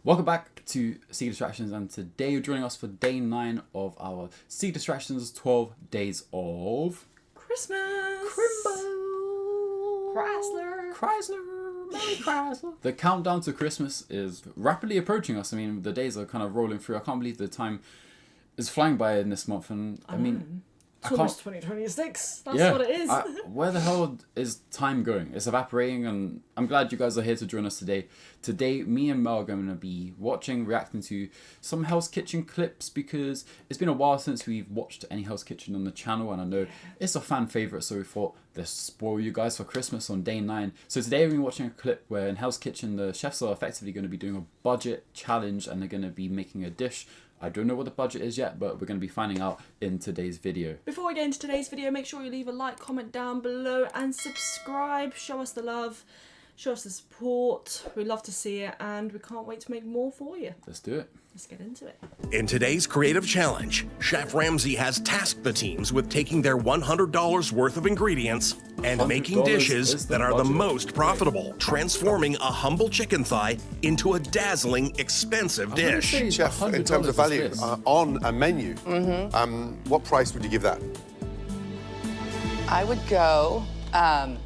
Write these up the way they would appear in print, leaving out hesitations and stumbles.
Welcome back to Seek Distractions, and today you're joining us for day 9 of our Seek Distractions 12 Days of Christmas. Crimbo. Merry Chrysler. The countdown to Christmas is rapidly approaching us. I mean, the days are kind of rolling through. I can't believe the time is flying by in this month, and I mean, it's almost 2026. That's what it is. Where the hell is time going? It's evaporating, and I'm glad you guys are here to join us today. Today, me and Mel are going to be reacting to some Hell's Kitchen clips, because it's been a while since we've watched any Hell's Kitchen on the channel, and I know it's a fan favourite, so we thought, let's spoil you guys for Christmas on day 9. So today we're watching a clip where in Hell's Kitchen, the chefs are effectively going to be doing a budget challenge, and they're going to be making a dish. I don't know what the budget is yet, but we're going to be finding out in today's video. Before we get into today's video, make sure you leave a like, comment down below, and subscribe. Show us the love, show us the support. We love to see it, and we can't wait to make more for you. Let's do it. Let's get into it. In today's creative challenge, Chef Ramsay has tasked the teams with taking their $100 worth of ingredients and making dishes that are the most profitable, transforming a humble chicken thigh into a dazzling, expensive dish. Chef, in terms of value, on a menu, what price would you give that? I would go 20.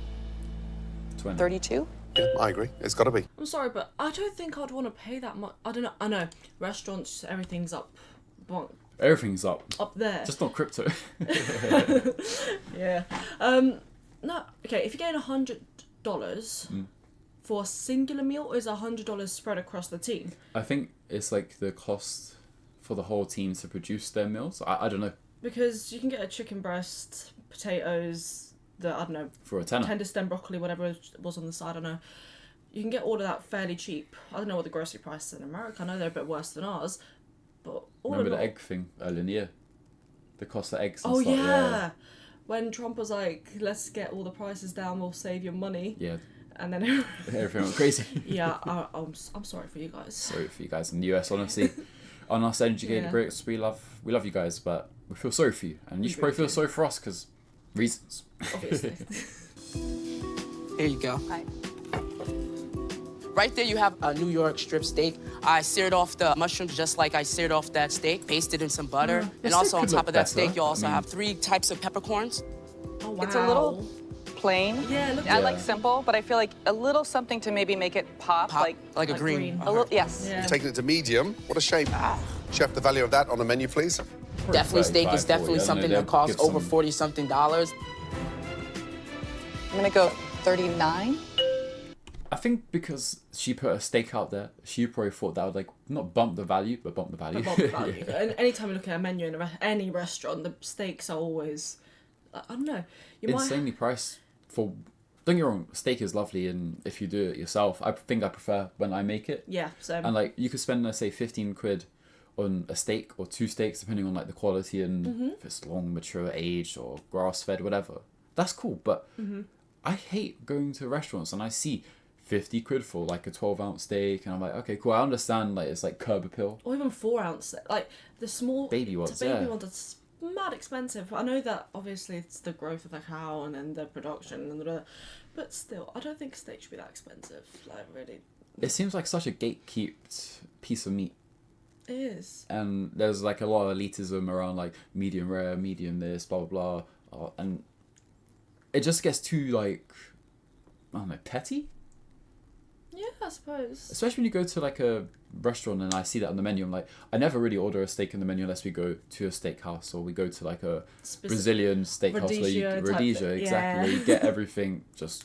32. Yeah, I agree. It's got to be. I'm sorry, but I don't think I'd want to pay that much. I don't know. I know restaurants, everything's up. Everything's up. Up there. Just not crypto. Yeah. No. Okay. If you're getting $100 for a singular meal, or is $100 spread across the team? I think it's like the cost for the whole team to produce their meals. I don't know. Because you can get a chicken breast, potatoes, I don't know, For a tenner. tender stem broccoli, whatever was on the side, I don't know. You can get all of that fairly cheap. I don't know what the grocery price is in America. I know they're a bit worse than ours, but Remember the egg thing earlier in the year? The cost of eggs and Oh stuff. yeah. When Trump was like, let's get all the prices down, we'll save your money. Yeah. And then Everything went crazy. yeah, I'm sorry for you guys. Sorry for you guys in the US, honestly. On us educated Brits, we love you guys, but we feel sorry for you. And you should probably feel sorry for us, because reasons. Obviously. Here you go. Hi. Right there you have a New York strip steak. I seared off the mushrooms just like I seared off that steak, basted in some butter. And also on top of that steak, you also have 3 types of peppercorns. Oh wow. It's a little plain. Yeah, look I at like simple, but I feel like a little something to maybe make it pop. Like a like green. green. a little, yes. Yeah. Taking it to medium. What a shame. Chef, the value of that on the menu, please. Definitely steak 35, is definitely 40. something I don't that know, costs give over some- $40-something. I'm gonna go 39. I think because she put a steak out there, she probably thought that would like not bump the value, but bump the value. Above the value. And anytime you look at a menu in any restaurant, the steaks are always, I don't know. You Insanely priced for. Don't get me wrong, steak is lovely, and if you do it yourself, I think I prefer when I make it. Yeah, so. And like you could spend, let's say, 15 quid on a steak or 2 steaks, depending on like the quality and if it's long, mature, aged, or grass fed, whatever. That's cool, but I hate going to restaurants and I see 50 quid for like a 12-ounce steak, and I'm like, okay, cool. I understand, like it's like curb appeal. Or even 4 ounce, like the small Baby ones, baby yeah. ones. It's mad expensive. I know that obviously it's the growth of the cow and then the production and but still, I don't think steak should be that expensive. Like really, It seems like such a gatekept piece of meat. it is. And there's like a lot of elitism around like medium rare, medium this, blah blah blah, and it just gets too like, I don't know, petty. Yeah, I suppose. Especially when you go to like a restaurant and I see that on the menu, I'm like, I never really order a steak in the menu unless we go to a steakhouse or we go to like a Brazilian steakhouse where you Rodizio type Rodizio, thing, exactly, where yeah. you get everything. Just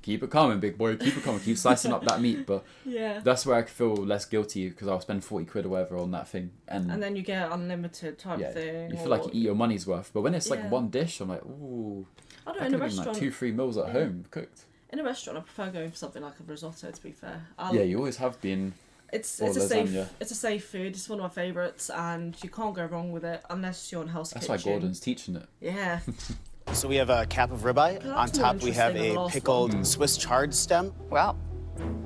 keep it coming, big boy, keep it coming, keep slicing up that meat. But Yeah. that's where I feel less guilty, because I'll spend 40 quid or whatever on that thing, and And then you get unlimited type yeah, thing. you feel like you eat your money's worth. But when it's like Yeah. one dish, I'm like, ooh, I don't I know, in could a have been like restaurant. 2-3 meals at home cooked. In a restaurant, I prefer going for something like a risotto. To be fair, Yeah, you always have been. It's or a safe lasagna. it's a safe food. It's one of my favourites, and you can't go wrong with it unless you're in Hell's That's Kitchen. why Gordon's teaching it. Yeah. So we have a cap of ribeye. That's On top we more have interesting than the a last pickled Swiss chard stem. Wow.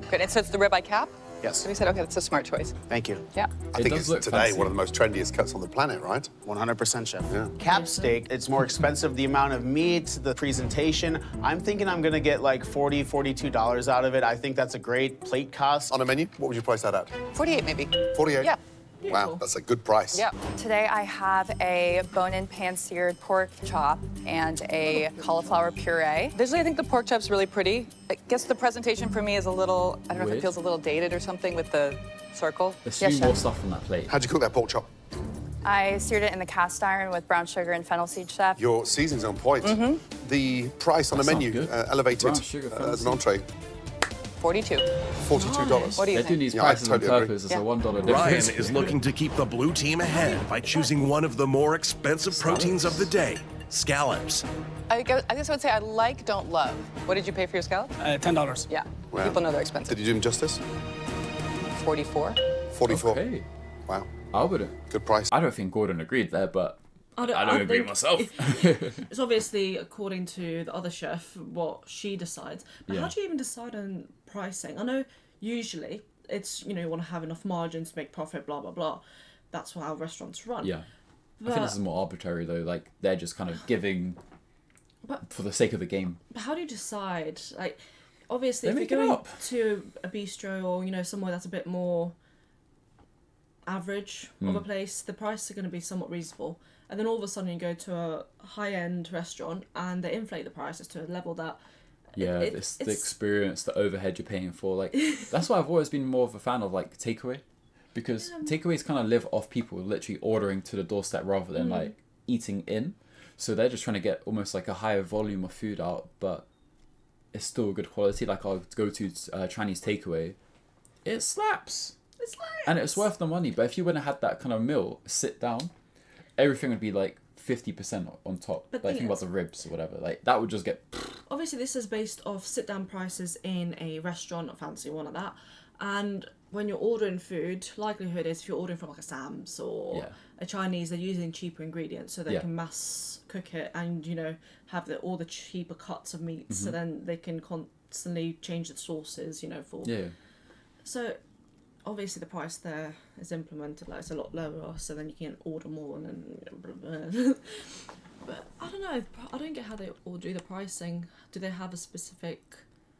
Good. And so it's the ribeye cap? Yes. We said, okay, that's a smart choice. Thank you. Yeah. I It think does it's look today fancy. one of the most trendiest cuts on the planet, right? 100%, chef. Yeah. Cap steak, it's more expensive, the amount of meat, the presentation. I'm thinking I'm gonna get like $40, $42 out of it. I think that's a great plate cost. On a menu, what would you price that at? 48 maybe. 48? Yeah. Wow, that's a good price. Yeah. Today I have a bone-in pan-seared pork chop and a cauliflower puree. Visually, I think the pork chop's really pretty. I guess the presentation for me is a little, I don't know if Weird. it feels a little dated or something with the circle. There's Yes, few more chef. stuff on that plate. How'd you cook that pork chop? I seared it in the cast iron with brown sugar and fennel seed, chef. Your seasoning's on point. The price on the That menu, sounds good. elevated Brown sugar, as an entree, 42. $42. What do you They do think? these Yeah, I prices on totally agree. purpose. It's Yeah. a $1 difference. Ryan is looking to keep the blue team ahead by choosing one of the more expensive proteins of the day, scallops. I guess I would say I like, don't love. What did you pay for your scallops? $10. Yeah. Wow. People know they're expensive. Did you do him justice? 44. 44. Okay. Wow, I wouldn't. good price. I don't think Gordon agreed there, but I don't agree think myself. It's obviously according to the other chef what she decides. But Yeah. how do you even decide on pricing? I know usually it's you want to have enough margin to make profit, blah blah blah. That's how restaurants run. Yeah. I think this is more arbitrary though. Like they're just kind of giving But- for the sake of the game. But how do you decide? Like, obviously, They if make you're it going up. to a bistro or somewhere that's a bit more average of Hmm. a place, the prices are going to be somewhat reasonable. And then all of a sudden, you go to a high-end restaurant and they inflate the prices to a level that Yeah, it's the experience, the overhead you're paying for. Like that's why I've always been more of a fan of like takeaway, because takeaways kind of live off people literally ordering to the doorstep rather than like eating in. So they're just trying to get almost like a higher volume of food out, but it's still good quality. Like I'll go to Chinese takeaway, it slaps. It's like And it's worth the money. But if you wouldn't have had that kind of meal, sit down, everything would be like 50% on top. But Like thing think about is- the ribs or whatever. Like that would just get. obviously this is based off sit-down prices in a restaurant, a fancy one like that. And when you're ordering food, likelihood is if you're ordering from like a Sam's or Yeah. a Chinese, they're using cheaper ingredients so they Yeah. can mass cook it and have all the cheaper cuts of meat. So then they can constantly change the sauces. For Yeah. so. Obviously, the price there is implemented like it's a lot lower, so then you can order more and then. But I don't know. I don't get how they all do the pricing. Do they have a specific?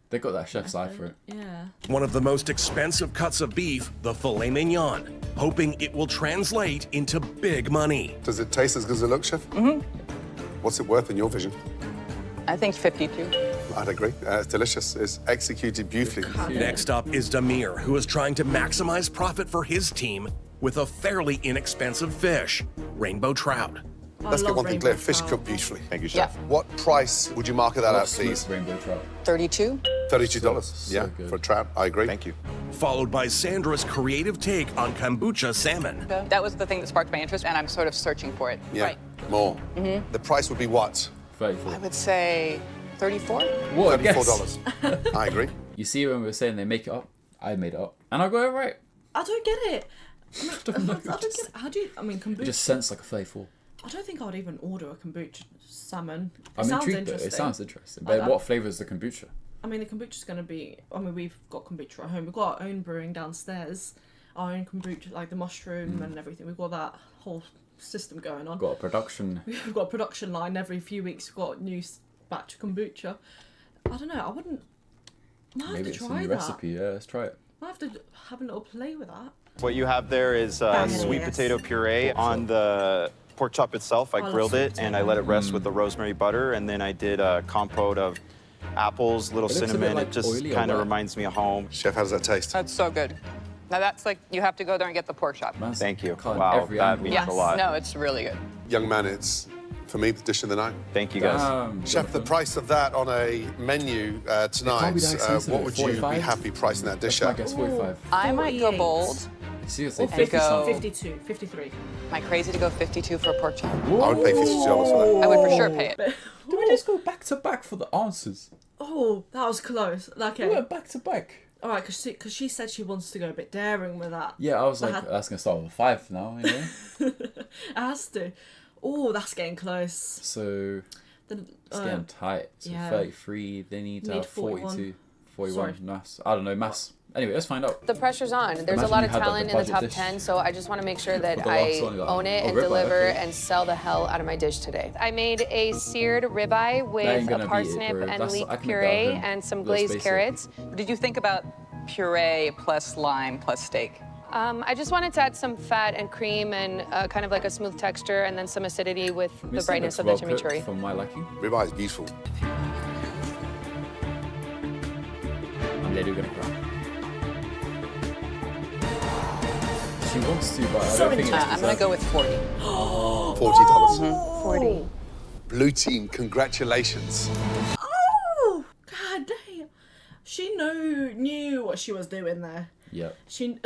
They got that chef's eye for it. Yeah. One of the most expensive cuts of beef, the filet mignon, hoping it will translate into big money. Does it taste as good as it looks, Chef? Mm-hmm. What's it worth in your vision? I think 52. I'd agree. It's delicious. It's executed beautifully. Next up is Damir, who is trying to maximize profit for his team with a fairly inexpensive fish, rainbow trout. Let's get love one thing rainbow clear. Fish trout. cooked beautifully. Thank you, Yeah. chef. What price would you market that at, Smoked please? rainbow trout. 32. $32. So Yeah, good. for a trout. I agree. Thank you. Followed by Sandra's creative take on kombucha salmon. That was the thing that sparked my interest, and I'm sort of searching for it. Yeah. Right. More. The price would be what? 34. I would say 34. What a guess. $34. I agree. You see when we were saying they make it up, I made it up. And I got it right. I don't get it. I don't get it. How do you? I mean, kombucha. It just sounds like a 34. I don't think I would even order a kombucha salmon. It I'm sounds intrigued though. interesting. It sounds interesting. But I- what flavour is the kombucha? I mean, the kombucha's going to be. I mean, we've got kombucha at home. We've got our own brewing downstairs. Our own kombucha, like the mushroom and everything. We've got that whole system going on. Got a production. We've got a production line every few weeks. We've got a new batch of kombucha. I don't know. I wouldn't. I might have Maybe to it's a try new that. recipe. Yeah, let's try it. I might have to have a little play with that. What you have there is sweet Yes. potato puree on the pork chop itself. I love grilled sweet it and I let it rest with the rosemary butter, and then I did a compote of apples, little It looks a bit, cinnamon. like, It just oily or kind of what? reminds me of home. Chef, how does that taste? That's so good. Now that's like you have to go there and get the pork chop. Man's Thank you. cutting Wow, every that angle. means Yes. a lot. No, it's really good. Young man, it's, for me, the dish of the night. Thank you guys. Damn, Chef, the Jonathan. price of that on a menu tonight, be that expensive. what would you be 45? happy pricing that dish That's my at? guess, 45. I might go 48. bold. Seriously, Or 50 go- 52, 53. Am I crazy to go 52 for a pork chop? I would pay $52 for I would for sure pay it. Did we just go back to back for the answers? Oh, that was close. We Okay. went back to back. All right, because she said she wants to go a bit daring with that. Yeah, I was like, Uh-huh. that's gonna start with a 5 now, you know. It has to. Oh, that's getting close. So The, it's getting tight. So yeah. 33. They need to Need have 41. 42, 41. Sorry. Nice. I don't know. Maths Anyway, let's find out. The pressure's on. There's Imagine a lot you of had, like, talent the in the budget top dish. 10, so I just want to make sure that For the I last one, you're like, own it oh, and ribeye, deliver okay. and sell the hell out of my dish today. I made a seared ribeye ain't with gonna a beat parsnip it, bro. and That's- leek I can make that at puree home. and some Little glazed basic. carrots. Did you think about puree plus lime plus steak? I just wanted to add some fat and cream and kind of like a smooth texture and then some acidity with the This brightness of looks the well cooked chimichurri. for my liking. Ribeye is beautiful. I'm literally gonna cry. She wants to, but I don't think it's I'm gonna go with 40. $40. 40. Blue team, congratulations. Oh, god damn. She knew what she was doing there. Yep. She.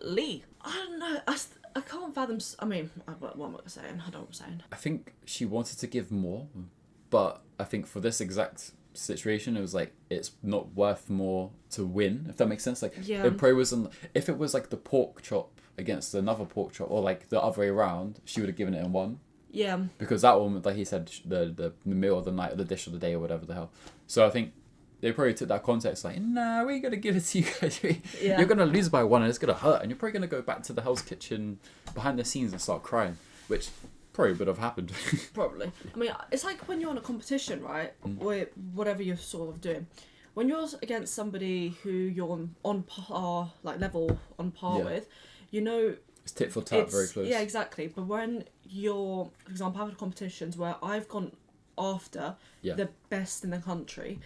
Lee. I don't know. I can't fathom. I mean, what am I saying? I don't know what I'm saying. I think she wanted to give more, but I think for this exact situation, it was like it's not worth more to win. If that makes sense. Like, Yeah. it probably wasn't. If it was like the pork chop against another pork chop, or like the other way around, she would have given it in one. Yeah. Because that one, like he said, the meal of the night, or the dish of the day, or whatever the hell. So I think they probably took that context like, nah, we're gonna give it to you guys. Yeah. You're gonna lose by one, and it's gonna hurt, and you're probably gonna go back to the Hell's Kitchen behind the scenes and start crying, which probably would have happened. Probably. I mean, it's like when you're on a competition, right? With whatever you're sort of doing. When you're against somebody who you're on par, like level on par Yeah. with, you know. It's tit for tat, very close. Yeah, exactly. But when you're, for example, having competitions where I've gone after Yeah. the best in the country,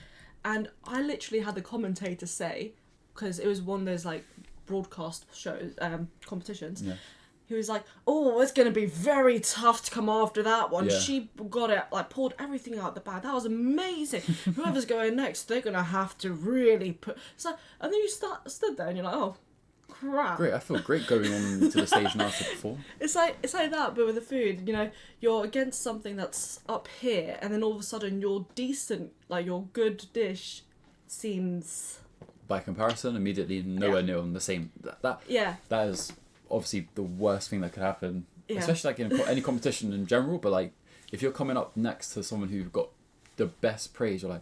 and I literally had the commentator say, because it was one of those like broadcast shows, competitions. Yeah. He was like, "Oh, it's gonna be very tough to come after that one." Yeah. She got it, like pulled everything out the bag. That was amazing. Whoever's going next, they're gonna have to really put. So, and then you stood there and you're like, "Oh, crap." Great, I feel great going on to the stage now to perform. It's like that, but with the food. You know, you're against something that's up here, and then all of a sudden, your decent, like your good dish, seems. By comparison, immediately nowhere near on the same. That is obviously the worst thing that could happen, especially like in any competition in general. But like, if you're coming up next to someone who's got the best praise, you're like,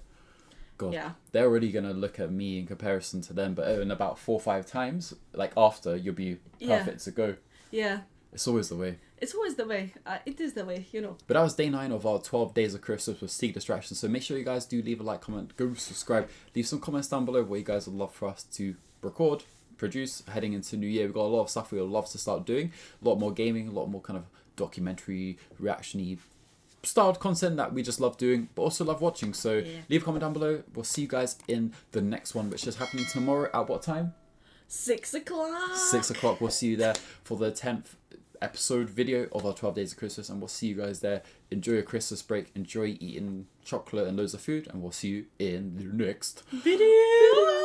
God, they're already gonna look at me in comparison to them. But in about 4 or 5 times, like after, you'll be perfect to go. Yeah. It's always the way. It's always the way. It is the way, you know. But that was day 9 of our 12 days of Christmas with Seek Distraction. So make sure you guys do leave a like, comment, go subscribe, leave some comments down below what you guys would love for us to record, produce heading into New Year. We've got a lot of stuff we would love to start doing. A lot more gaming, a lot more kind of documentary, reaction-y styled content that we just love doing, but also love watching. So leave a comment down below. We'll see you guys in the next one, which is happening tomorrow at what time? 6 o'clock. 6 o'clock. We'll see you there for the 10th episode video of our 12 days of Christmas, and we'll see you guys there. Enjoy your Christmas break, enjoy eating chocolate and loads of food, and we'll see you in the next video.